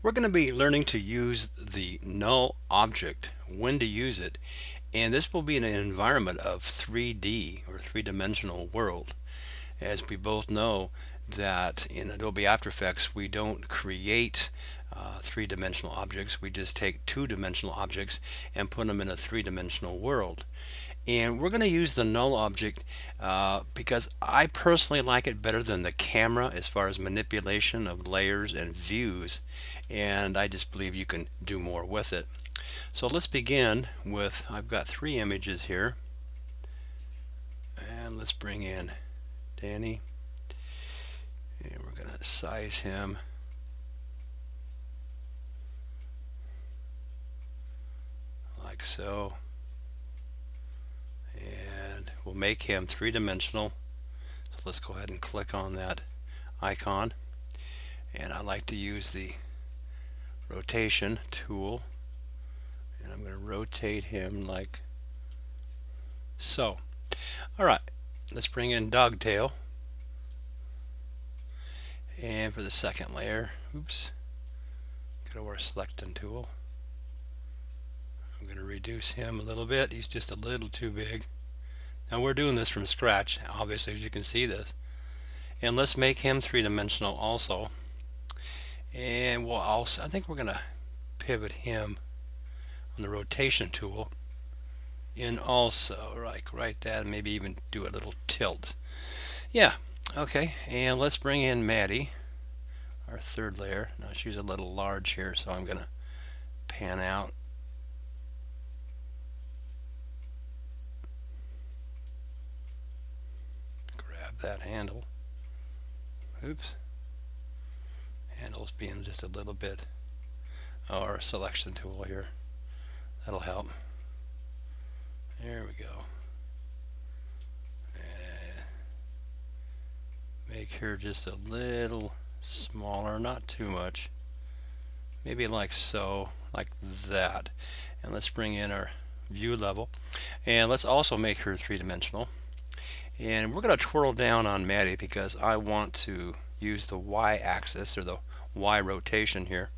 We're going to be learning to use the null object, when to use it, and this will be in an environment of 3D or three-dimensional world. As we both know that in Adobe After Effects we don't create three-dimensional objects, we just take two-dimensional objects and put them in a three-dimensional world. And we're going to use the null object because I personally like it better than the camera as far as manipulation of layers and views, and I just believe you can do more with it. So let's begin with, I've got three images here, and let's bring in Danny, and we're going to size him like so. And we'll make him three-dimensional. So let's go ahead and click on that icon. And I like to use the rotation tool. And I'm going to rotate him like so. Alright, let's bring in Dogtail. And for the second layer, oops, go to our selecting tool. I'm going to reduce him a little bit. He's just a little too big. Now we're doing this from scratch, obviously, as you can see this. And let's make him three-dimensional also. And we'll also, I think we're going to pivot him on the rotation tool in also, like right that, and maybe even do a little tilt. Yeah, okay. And let's bring in Maddie, our third layer. Now she's a little large here, so I'm going to pan out. That handle. Oops. Handle's being just a little bit. Our selection tool here. That'll help. There we go. And make her just a little smaller, not too much. Maybe like so, like that. And let's bring in our view level. And let's also make her three-dimensional. And we're going to twirl down on Maddie because I want to use the y-axis or the y rotation here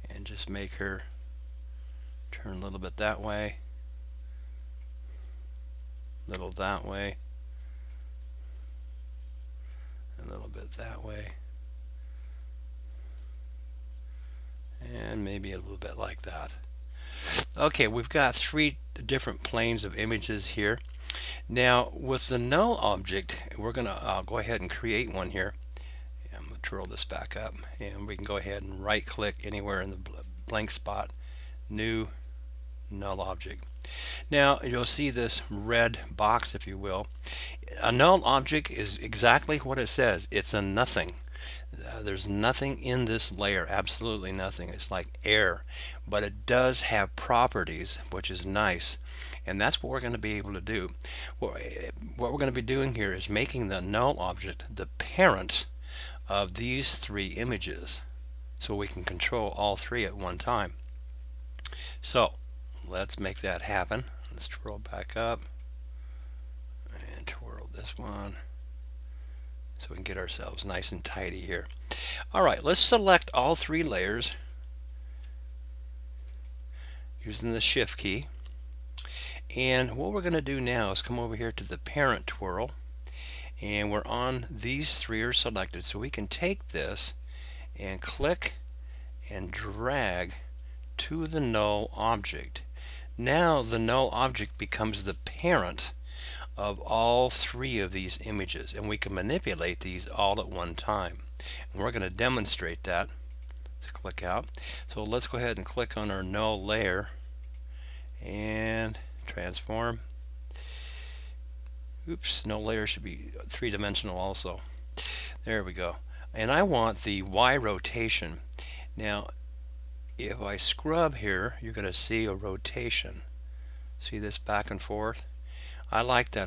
and just make her turn a little bit that way, a little that way, a little bit that way, and maybe a little bit like that. Okay, we've got three different planes of images here. Now with the null object, we're going to go ahead and create one here. I'm going to twirl this back up, and we can go ahead and right click anywhere in the blank spot, new null object. Now you'll see this red box, if you will. A null object is exactly what it says. It's a nothing. There's nothing in this layer, absolutely nothing. It's like air, but it does have properties, which is nice, and that's what we're going to be able to do. What we're going to be doing here is making the null object the parent of these three images, so we can control all three at one time. So let's make that happen. Let's twirl back up and twirl this one, so we can get ourselves nice and tidy here. Alright, let's select all three layers using the shift key. And what we're going to do now is come over here to the parent twirl, and we're on, these three are selected, so we can take this and click and drag to the null object. Now the null object becomes the parent of all three of these images, and we can manipulate these all at one time. And we're going to demonstrate that. Let's click out. So let's go ahead and click on our null layer and transform. Oops, null layer should be three-dimensional also. There we go. And I want the Y rotation. Now if I scrub here, you're going to see a rotation. See this back and forth? I like that